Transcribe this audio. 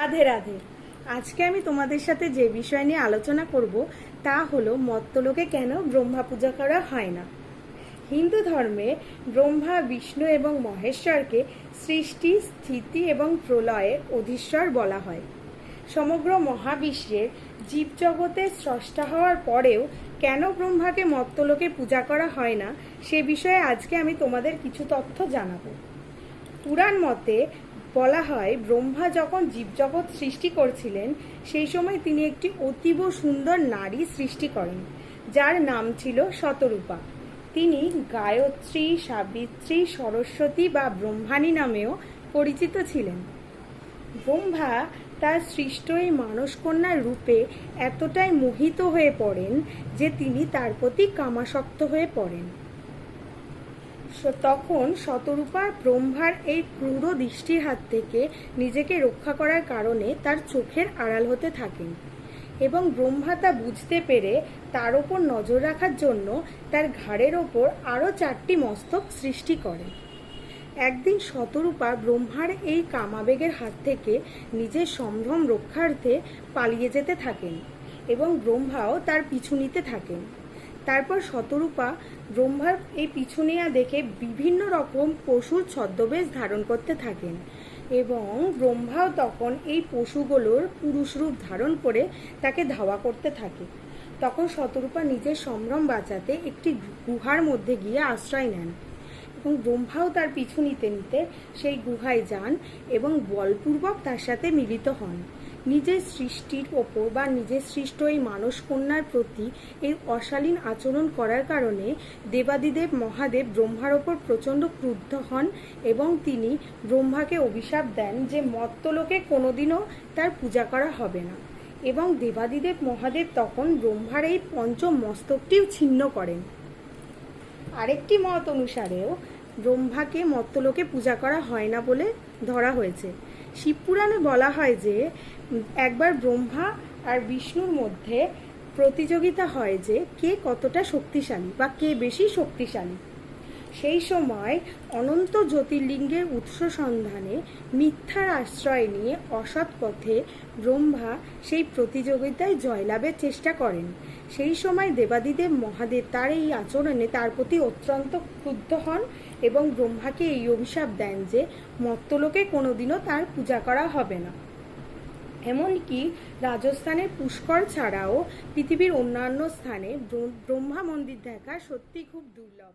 রাধে রাধে। আজকে আমি তোমাদের সাথে যে বিষয় নিয়ে আলোচনা করব তা হলো মর্ত্যলোকে কেন ব্রহ্মা পূজা করা হয় না। হিন্দু ধর্মে ব্রহ্মা, বিষ্ণু এবং মহেশ্বরকে সৃষ্টি, স্থিতি এবং প্রলয়ের অধীশ্বর বলা হয়। সমগ্র মহাবিশ্বের জীবজগতের স্রষ্টা হওয়ার পরেও কেন ব্রহ্মাকে মর্ত্যলোকে পূজা করা হয় না সে বিষয়ে আজকে আমি তোমাদের কিছু তথ্য জানাবো। পুরাণ মতে বলা হয়, ব্রহ্মা যখন জীবজগৎ সৃষ্টি করছিলেন সেই সময় তিনি একটি অতীব সুন্দর নারী সৃষ্টি করেন, যার নাম ছিল শতরূপা। তিনি গায়ত্রী, সাবিত্রী, সরস্বতী বা ব্রহ্মাণী নামেও পরিচিত ছিলেন। ব্রহ্মা তার সৃষ্ট এই মানসকন্যার রূপে এতটাই মোহিত হয়ে পড়েন যে তিনি তার প্রতি কামাসক্ত হয়ে পড়েন। তখন শতরূপা ব্রহ্মার এই ক্রূর দৃষ্টির হাত থেকে নিজেকে রক্ষা করার কারণে তার চোখের আড়াল হতে থাকেন এবং ব্রহ্মা তা বুঝতে পেরে তার ওপর নজর রাখার জন্য তার ঘাড়ের ওপর আরও 4টি মস্তক সৃষ্টি করেন। একদিন শতরূপা ব্রহ্মার এই কামাবেগের হাত থেকে নিজের সম্ভ্রম রক্ষার্থে পালিয়ে যেতে থাকেন এবং ব্রহ্মাও তার পিছু নিতে থাকেন। তারপর শতরূপা ব্রহ্মার এই পিছু নেয়া দেখে বিভিন্ন রকম পশুর ছদ্মবেশ ধারণ করতে থাকেন এবং ব্রহ্মাও তখন এই পশুগুলোর পুরুষ রূপ ধারণ করে তাকে ধাওয়া করতে থাকে। তখন শতরূপা নিজের সম্ভ্রম বাঁচাতে একটি গুহার মধ্যে গিয়ে আশ্রয় নেন এবং ব্রহ্মাও তার পিছু নিতে নিতে সেই গুহায় যান এবং বলপূর্বক তার সাথে মিলিত হন। নিজের সৃষ্টির ওপর বা নিজের সৃষ্ট এই মানসকন্যার প্রতি এই অশালীন আচরণ করার কারণে দেবাদিদেব মহাদেব ব্রহ্মার ওপর প্রচণ্ড ক্রুদ্ধ হন এবং তিনি ব্রহ্মাকে অভিশাপ দেন যে মর্ত্যলোকে কোনোদিনও তার পূজা করা হবে না এবং দেবাদিদেব মহাদেব তখন ব্রহ্মার এই পঞ্চম মস্তকটিও ছিন্ন করেন। আরেকটি মত অনুসারেও ব্রহ্মাকে মর্ত্যলোকে পূজা করা হয় না বলে ধরা হয়েছে। শিবপুরাণে বলা হয় যে একবার ব্রহ্মা আর বিষ্ণুর মধ্যে প্রতিযোগিতা হয় যে কে কতটা শক্তিশালী বা কে বেশি শক্তিশালী। সেই সময় অনন্ত জ্যোতির্লিঙ্গের উৎস সন্ধানে মিথ্যার আশ্রয় নিয়ে অসৎ পথে ব্রহ্মা সেই প্রতিযোগিতায় জয়লাভের চেষ্টা করেন। সেই সময় দেবাদিদেব মহাদেব তার এই আচরণে তার প্রতি অত্যন্ত ক্রুদ্ধ হন এবং ব্রহ্মাকে এই অভিশাপ দেন যে মর্ত্যলোকে কোনোদিনও তার পূজা করা হবে না। এমনকি রাজস্থানের পুষ্কর ছাড়াও পৃথিবীর অন্যান্য স্থানে ব্রহ্মা মন্দির দেখা সত্যি খুব দুর্লভ।